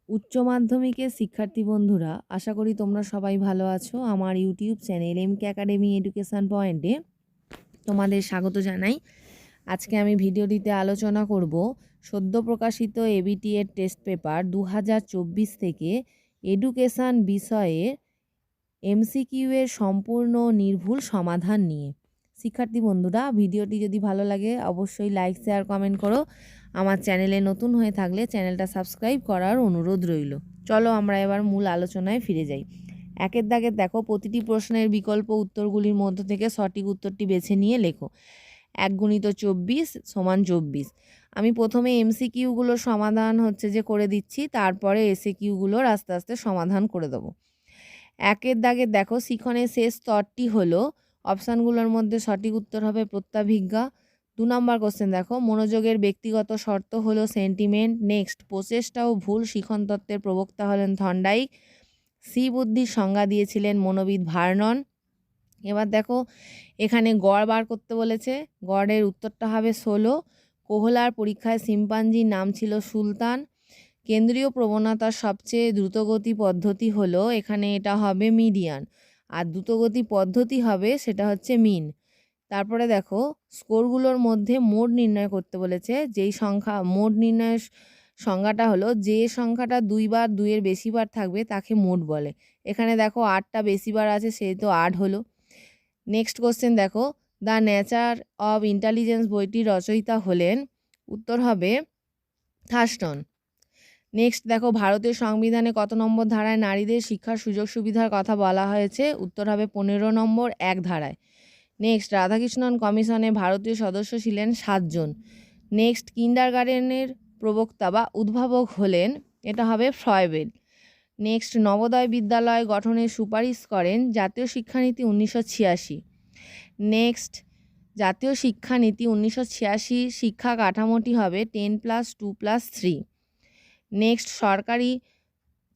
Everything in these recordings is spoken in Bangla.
উচ্চ মাধ্যমিকের শিক্ষার্থী বন্ধুরা, আশা করি তোমরা সবাই ভালো আছো। আমার ইউটিউব চ্যানেল এমকে একাডেমি এডুকেশন পয়েন্টে তোমাদের স্বাগত জানাই। আজকে আমি ভিডিওটিতে আলোচনা করব সদ্য প্রকাশিত এবিটি এর টেস্ট পেপার 2024 থেকে এডুকেশন বিষয়ে এমসিকিউ এর সম্পূর্ণ নির্ভুল সমাধান নিয়ে। শিক্ষার্থী বন্ধুরা, ভিডিওটি যদি ভালো লাগে অবশ্যই লাইক, শেয়ার, কমেন্ট করো। আমার চ্যানেলে নতুন হয়ে থাকলে চ্যানেলটা সাবস্ক্রাইব করার অনুরোধ রইল। চলো আমরা এবার মূল আলোচনায় ফিরে যাই। একের দাগে দেখো, প্রতিটি প্রশ্নের বিকল্প উত্তরগুলির মধ্য থেকে সঠিক উত্তরটি বেছে নিয়ে লেখো। 1 × 24 = 24। আমি প্রথমে এমসিকিউগুলোর সমাধান করে দিচ্ছি, তারপরে এসএকিউগুলোর আস্তে আস্তে সমাধান করে দেবো। একের দাগে দেখো, শিখনের শেষ স্তরটি হলো, অপশানগুলোর মধ্যে সঠিক উত্তর হবে প্রত্যাভিজ্ঞা। 2 নম্বর কোশ্চেন দেখো, মনোযোগের ব্যক্তিগত শর্ত হলো সেন্টিমেন্ট। নেক্সট, প্রচেষ্টা ও ভুল শিখন তত্ত্বের প্রবক্তা হলেন থর্নডাইক। সি বুদ্ধির সংজ্ঞা দিয়েছিলেন মনোবিদ ভার্নন। এবার দেখো, এখানে গড় বার করতে বলেছে। গড়ের উত্তরটা হবে 16। কোহলার পরীক্ষায় শিম্পাঞ্জির নাম ছিল সুলতান। কেন্দ্রীয় প্রবণতার সবচেয়ে দ্রুতগতি পদ্ধতি হলো, এখানে এটা হবে মিডিয়ান, আর দ্রুতগতি পদ্ধতি হবে সেটা হচ্ছে মিন। তারপরে দেখো, স্কোরগুলোর মধ্যে মোড নির্ণয় করতে বলেছে। যেই সংখ্যা মোড নির্ণয়ের সংজ্ঞাটা হলো, যে সংখ্যাটা 2 বার 2 এর বেশিবার থাকবে তাকে মোড বলে। এখানে দেখো 8টা বেশিবার আছে, সেই তো 8 হলো। নেক্সট কোশ্চেন দেখো, দ্য নেচার অব ইন্টেলিজেন্স বইটির রচয়িতা হলেন, উত্তর হবে থার্স্টন। নেক্সট দেখো, ভারতের সংবিধানে কত নম্বর ধারায় নারীদের শিক্ষার সুযোগ সুবিধার কথা বলা হয়েছে? উত্তর হবে 15 নম্বর 1 ধারায়। নেক্সট, রাধাকৃষ্ণন কমিশনে ভারতীয় সদস্য ছিলেন 7 জন। নেক্সট, কিন্ডারগার্টেনের প্রবক্তা বা উদ্ভাবক হলেন, এটা হবে ফ্রয়েবেল। নেক্সট, নবোদয় বিদ্যালয় গঠনের সুপারিশ করেন জাতীয় শিক্ষানীতি 1986। নেক্সট, জাতীয় শিক্ষানীতি 1986 শিক্ষা কাঠামোটি হবে 10+2+3। নেক্সট, সরকারি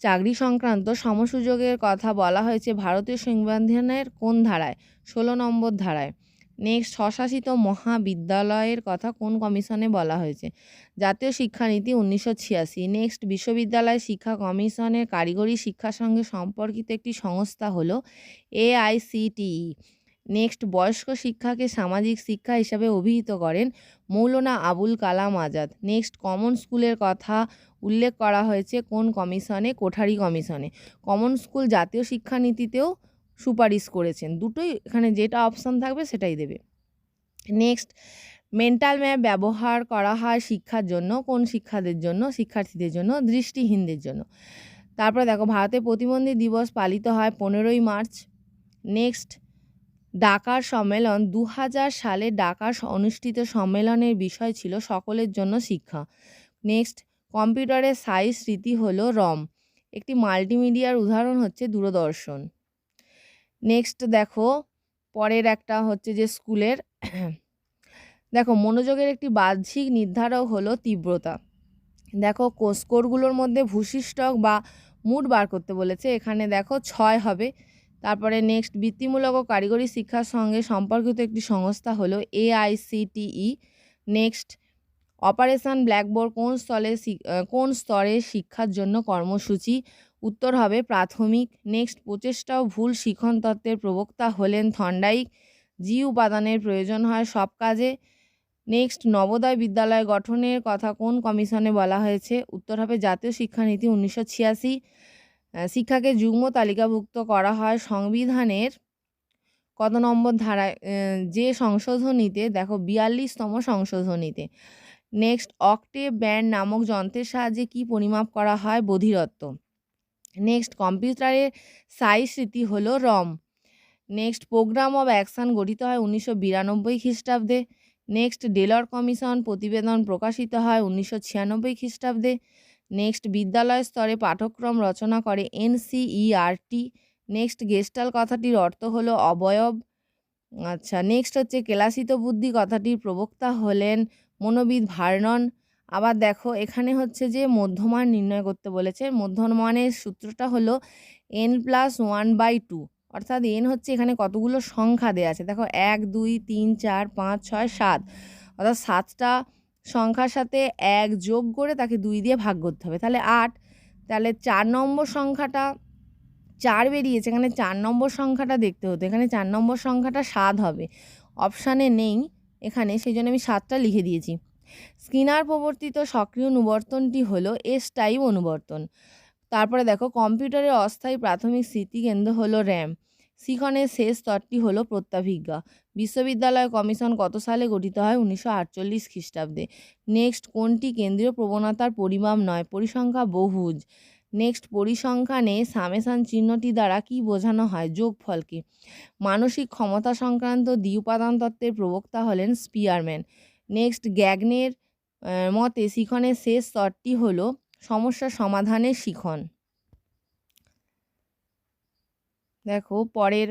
চাকরি সংক্রান্ত সমসুযোগের কথা বলা হয়েছে ভারতীয় সংবিধানের কোন ধারায়? 16 নম্বর ধারায়। নেক্সট, স্বশাসিত মহাবিদ্যালয়ের কথা কোন কমিশনে বলা হয়েছে? জাতীয় শিক্ষানীতি 1986। নেক্সট, বিশ্ববিদ্যালয় শিক্ষা কমিশনের কারিগরি শিক্ষার সঙ্গে সম্পর্কিত একটি সংস্থা হলো AICTE। নেক্সট, বয়স্ক শিক্ষাকে সামাজিক শিক্ষা হিসাবে অভিহিত করেন মৌলানা আবুল কালাম আজাদ। নেক্সট, কমন স্কুলের কথা উল্লেখ করা হয়েছে কোন কমিশনে? কোঠারি কমিশনে। কমন স্কুল জাতীয় শিক্ষানীতিতেও সুপারিশ করেছেন। দুটোই, এখানে যেটা অপশান থাকবে সেটাই দেবে। নেক্সট, মেন্টাল ম্যাপ ব্যবহার করা হয় শিক্ষার জন্য কোন শিক্ষাদের জন্য? শিক্ষার্থীদের জন্য, দৃষ্টিহীনদের জন্য। তারপরে দেখো, ভারতে প্রতিবন্ধী দিবস পালিত হয় 15ই মার্চ। নেক্সট, ডাকার সম্মেলন 2000 সালে ডাকার অনুষ্ঠিত সম্মেলনের বিষয় ছিল সকলের জন্য শিক্ষা। নেক্সট, কম্পিউটারের সাইজ স্মৃতি হলো রম। একটি মাল্টিমিডিয়ার উদাহরণ হচ্ছে দূরদর্শন। নেক্সট দেখো, পরের একটা স্কুলের দেখো, মনোযোগের একটি বাহ্যিক নির্ধারক হলো তীব্রতা। দেখো, স্কোরগুলোর মধ্যে ভূশিষ্টক বা মুড বার করতে বলেছে। এখানে দেখো 6 হবে। তারপরে নেক্সট, বৃত্তিমূলক ও কারিগরি শিক্ষার সঙ্গে সম্পর্কিত একটি সংস্থা হলো AICTE। নেক্সট, অপারেশন ব্ল্যাকবোর্ড কোন স্তরে শিক্ষার জন্য কর্মসূচি? উত্তর হবে প্রাথমিক। নেক্সট, প্রচেষ্টা ও ভুল শিখন তত্ত্বের প্রবক্তা হলেন থর্নডাইক। জি উপাদানের প্রয়োজন হয় সব কাজে। নেক্সট, নবোদয় বিদ্যালয় গঠনের কথা কোন কমিশনে বলা হয়েছে? উত্তর হবে জাতীয় শিক্ষানীতি 1986। শিক্ষাকে যুগ্ম তালিকাভুক্ত করা হয় সংবিধানের কত নম্বর ধারায়? যে সংশোধনীতে, দেখো 42তম সংশোধনীতে। নেক্সট, অক্টেভ ব্যান্ড নামক যন্ত্রের সাহায্যে কি পরিমাপ করা হয়? বধিরত্ব। নেক্সট, কম্পিউটারের সাইজ স্মৃতি হলো রম। নেক্সট, প্রোগ্রাম অব অ্যাকশন গঠিত হয় 1992 খ্রিস্টাব্দে। নেক্সট, ডেলর কমিশন প্রতিবেদন প্রকাশিত হয় 1996 খ্রিস্টাব্দে। নেক্সট, বিদ্যালয় স্তরে পাঠ্যক্রম রচনা করে NCERT। নেক্সট, গেস্টাল কথাটির অর্থ হলো অবয়ব। আচ্ছা, নেক্সট কেলাসিত বুদ্ধি কথাটির প্রবক্তা হলেন মনোবিদ ভার্নন। আবার দেখো, এখানে মধ্যমান নির্ণয় করতে বলেছে। মধ্যমানের সূত্রটা হলো n+1/2, অর্থাৎ n এখানে কতগুলো সংখ্যা দেওয়া আছে। দেখো 1 2 3 4 5 6 7, অর্থাৎ 7টা সংখ্যার সাথে 1 যোগ করে তাকে 2 দিয়ে ভাগ করতে হবে, তাহলে 8। তাহলে 4 নম্বর সংখ্যাটা 4 বেরিয়েছে, এখানে 4 নম্বর সংখ্যাটা দেখতে হতো, এখানে 4 নম্বর সংখ্যাটা 7 হবে, অপশানে নেই এখানে, সেই জন্য আমি 7টা লিখে দিয়েছি। স্কিনার প্রবর্তিত সক্রিয় অনুবর্তনটি হলো এস টাইপ অনুবর্তন। তারপরে দেখো কম্পিউটারের অস্থায়ী প্রাথমিক স্মৃতিকেন্দ্র হলো র্যাম। শিখনের শেষ স্তরটি হলো প্রত্যাভিজ্ঞা। বিশ্ববিদ্যালয় কমিশন কত সালে গঠিত হয়? 1948 খ্রিস্টাব্দে। নেক্সট, কোনটি কেন্দ্রীয় প্রবণতার পরিমাপ নয়? পরিসংখ্যা বহুভুজ। নেক্সট, পরিসংখ্যানে সামেশান চিহ্নটি দ্বারা কি বোঝানো হয়? যোগফলকে। মানসিক ক্ষমতা সংক্রান্ত দ্বি-উপাদান তত্ত্বের প্রবক্তা হলেন স্পিয়ারম্যান। নেক্সট, গ্যাগনের মতে শিখনের শেষ স্তরটি হলো সমস্যা সমাধানের শিখন। দেখো পরের,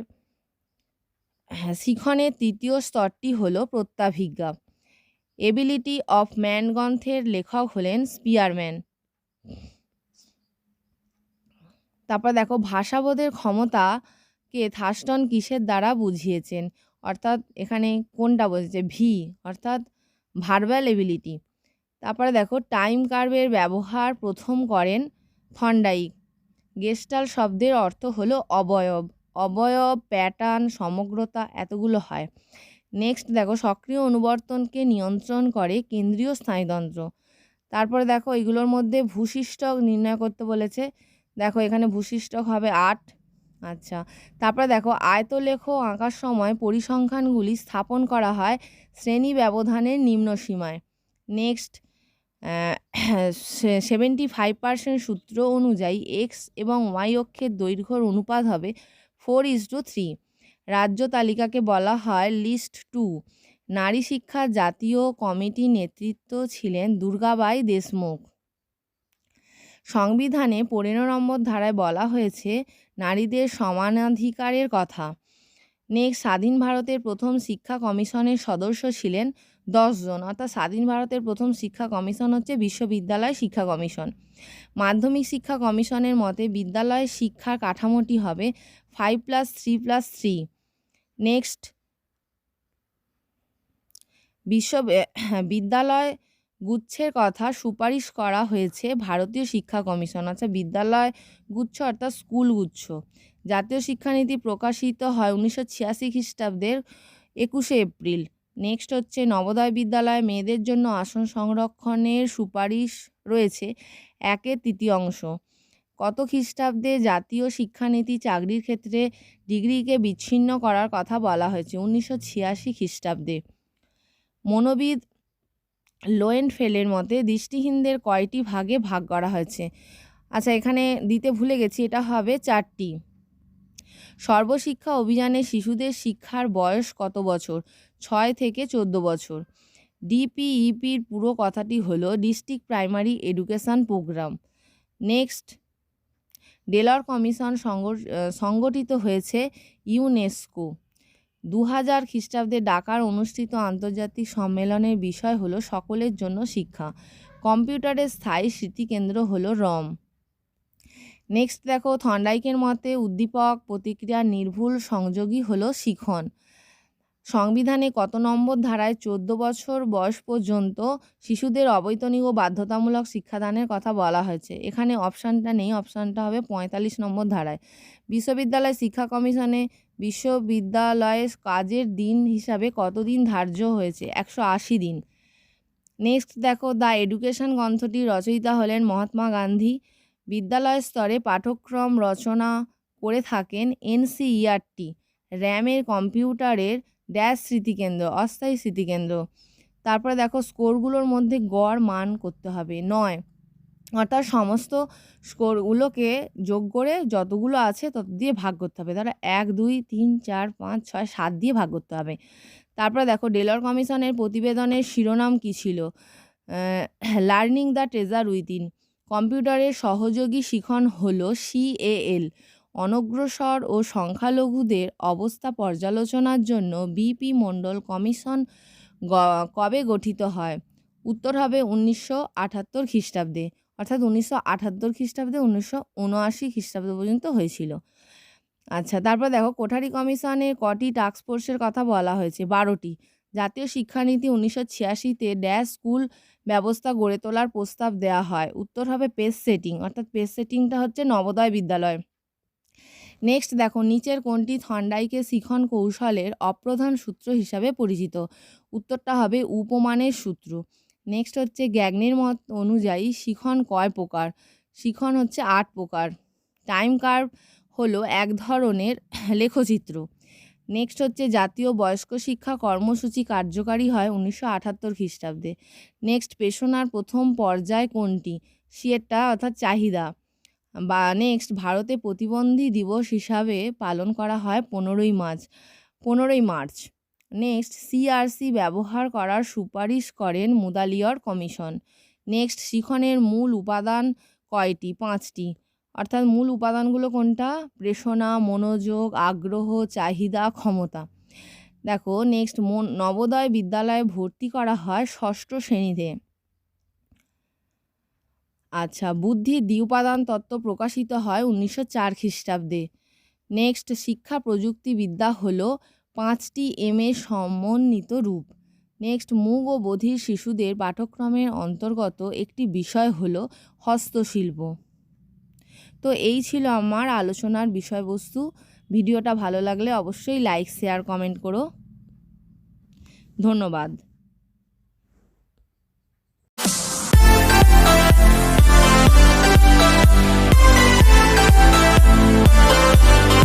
শিখনের তৃতীয় স্তরটি হলো প্রত্যাভিজ্ঞা। এবিলিটি অফ ম্যান গ্রন্থের লেখক হলেন স্পিয়ারম্যান। তারপর দেখো ভাষাবোধের ক্ষমতাকে থার্স্টন কিসের দ্বারা বুঝিয়েছেন? অর্থাৎ এখানে কোনটা বলছে? ভি, অর্থাৎ ভার্বাল এবিলিটি। তারপরে দেখো টাইম কার্ভের ব্যবহার প্রথম করেন থর্নডাইক। গেস্টাল্ট শব্দের অর্থ হলো অবয়ব। অবয়ব, প্যাটার্ন, সমগ্রতা, এতগুলো হয়। নেক্সট দেখো সক্রিয় অনুবর্তনকে নিয়ন্ত্রণ করে কেন্দ্রীয় স্নায়ুতন্ত্র। তারপরে দেখো এগুলোর মধ্যে ভূশিষ্টক নির্ণয় করতে বলেছে। দেখো এখানে ভূশিষ্টক হবে 8। আচ্ছা, তারপরে দেখো আয়তলেখ আঁকার সময় পরিসংখ্যানগুলি স্থাপন করা হয় শ্রেণী ব্যবধানের নিম্ন সীমায়। নেক্সট, 75% সূত্র অনুযায়ী এক্স এবং ওয়াই অক্ষের দৈর্ঘ্যর অনুপাত হবে 4:3। রাজ্য তালিকাকে বলা হয় লিস্ট 2। নারী শিক্ষা জাতীয় কমিটির নেতৃত্ব ছিলেন দুর্গাবাই দেশমুখ। সংবিধানে 15 নম্বর ধারায় বলা হয়েছে নারীদের সমানাধিকারের কথা। নেক্সট, স্বাধীন ভারতের প্রথম শিক্ষা কমিশনের সদস্য ছিলেন 10 জন, অর্থাৎ স্বাধীন ভারতের প্রথম শিক্ষা কমিশন হচ্ছে বিশ্ববিদ্যালয় শিক্ষা কমিশন। মাধ্যমিক শিক্ষা কমিশনের মতে বিদ্যালয় শিক্ষার কাঠামোটি হবে 5+3+3। নেক্সট, বিদ্যালয় গুচ্ছের কথা সুপারিশ করা হয়েছে ভারতীয় শিক্ষা কমিশন। আচ্ছা, বিদ্যালয় গুচ্ছ অর্থাৎ স্কুল গুচ্ছ। জাতীয় শিক্ষানীতি প্রকাশিত হয় 1986 খ্রিস্টাব্দের 21 এপ্রিল। নেক্সট হচ্ছে নবোদয় বিদ্যালয়ে মেয়েদের জন্য আসন সংরক্ষণের সুপারিশ রয়েছে 1/3। কত খ্রিস্টাব্দে জাতীয় শিক্ষানীতি চাকরির ক্ষেত্রে ডিগ্রিকে বিচ্ছিন্ন করার কথা বলা হয়েছে? 1986 খ্রিস্টাব্দে। মনোবিদ লোয়েনফেলের মতে দৃষ্টিহীনদের কয়টি ভাগে ভাগ করা হয়েছে? আচ্ছা, এখানে দিতে ভুলে গেছি, এটা হবে 4টি। সর্বশিক্ষা অভিযানে শিশুদের শিক্ষার বয়স কত বছর? 6 থেকে 14 বছর। ডিপিইপির পুরো কথাটি হলো district primary education programme. Next, Delors commission সংগঠিত হয়েছে ইউনেস্কো। 2000 খ্রিস্টাব্দে ঢাকার অনুষ্ঠিত আন্তর্জাতিক সম্মেলনের বিষয় হলো সকলের জন্য শিক্ষা। কম্পিউটারের স্থায়ী স্মৃতিকেন্দ্র হলো রম। নেক্সট দেখো থর্নডাইকের মতে উদ্দীপক প্রতিক্রিয়ার নির্ভুল সংযোগী হলো শিখন। সংবিধানে কত নম্বর ধারায় 14 বছর বয়স পর্যন্ত শিশুদের অবৈতনিক ও বাধ্যতামূলক শিক্ষাদানের কথা বলা হয়েছে? এখানে অপশানটা নেই, অপশানটা হবে 45 নম্বর ধারায়। বিশ্ববিদ্যালয় শিক্ষা কমিশনে বিশ্ববিদ্যালয়ের কাজের দিন হিসাবে কতদিন ধার্য হয়েছে? 180 দিন। নেক্সট দেখো দ্য এডুকেশন গ্রন্থটির রচয়িতা হলেন মহাত্মা গান্ধী। বিদ্যালয় স্তরে পাঠ্যক্রম রচনা করে থাকেন এনসিইআরটি। র্যামের কম্পিউটারের ড্যাশ স্মৃতিকেন্দ্র, অস্থায়ী স্মৃতিকেন্দ্র। তারপরে দেখো স্কোরগুলোর মধ্যে গড় মান করতে হবে 9, অর্থাৎ সমস্ত স্কোরগুলোকে যোগ করে যতগুলো আছে তত দিয়ে ভাগ করতে হবে। তারা 1, 2, 3, 4, 5, 6, 7 দিয়ে ভাগ করতে হবে। তারপরে দেখো ডেলর কমিশনের প্রতিবেদনের শিরোনাম কী ছিল? Learning the treasure within. কম্পিউটারের সহযোগী শিখন হলো CAL। অনগ্রসর ও সংখ্যালঘুদের অবস্থা পর্যালোচনার জন্য বিপি মণ্ডল কমিশন কবে গঠিত হয়? উত্তর হবে 1978 খ্রিস্টাব্দে, অর্থাৎ 1978 খ্রিস্টাব্দে 1979 খ্রিস্টাব্দ পর্যন্ত হয়েছিল। আচ্ছা, তারপর দেখো কোঠারি কমিশনের কটি টাস্কফোর্সের কথা বলা হয়েছে? 12টি। জাতীয় শিক্ষানীতি 1986-তে ড্যাশ স্কুল ব্যবস্থা গড়ে তোলার প্রস্তাব দেওয়া হয়? উত্তর হবে পেজ সেটিং, অর্থাৎ পেজ সেটিংটা হচ্ছে নবোদয় বিদ্যালয়। নেক্সট দেখো, নিচের কোনটি থর্নডাইকের শিখন কৌশলের অপ্রধান সূত্র হিসাবে পরিচিত? উত্তরটা হবে উপমানের সূত্র। নেক্সট হচ্ছে গ্যাগনের মত অনুযায়ী শিখন কয় প্রকার? শিখন হচ্ছে 8 প্রকার। টাইম কার্ভ হলো এক ধরনের লেখচিত্র। নেক্সট হচ্ছে জাতীয় বয়স্ক শিক্ষা কর্মসূচি কার্যকারী হয় 1978 খ্রিস্টাব্দে। নেক্সট পেশনার প্রথম পর্যায় কোনটি? সিয়েটা অর্থাৎ চাহিদা। বা নেক্সট ভারতে প্রতিবন্ধী দিবস হিসাবে পালন করা হয় 15ই মার্চ। নেক্সট সিআরসি ব্যবহার করার সুপারিশ করেন মুদালিয়র কমিশন। নেক্সট শিখনের মূল উপাদান কয়টি? 5টি। অর্থাৎ মূল উপাদানগুলো কোনটা? প্রেষণা, মনোযোগ, আগ্রহ, চাহিদা, ক্ষমতা। দেখো নেক্সট, নবোদয় বিদ্যালয়ে ভর্তি করা হয় 6ষ্ঠ শ্রেণীতে। আচ্ছা, বুদ্ধির দ্বিউপাদান তত্ত্ব প্রকাশিত হয় 1904 খ্রিস্টাব্দে। নেক্সট, শিক্ষা প্রযুক্তিবিদ্যা হলো 5টি এর সমন্বিত রূপ। নেক্সট, মূক ও বধির শিশুদের পাঠ্যক্রমের অন্তর্গত একটি বিষয় হলো হস্তশিল্প। তো এই ছিল আমার আলোচনার বিষয়বস্তু। ভিডিওটা ভালো লাগলে অবশ্যই লাইক, শেয়ার, কমেন্ট করো। ধন্যবাদ।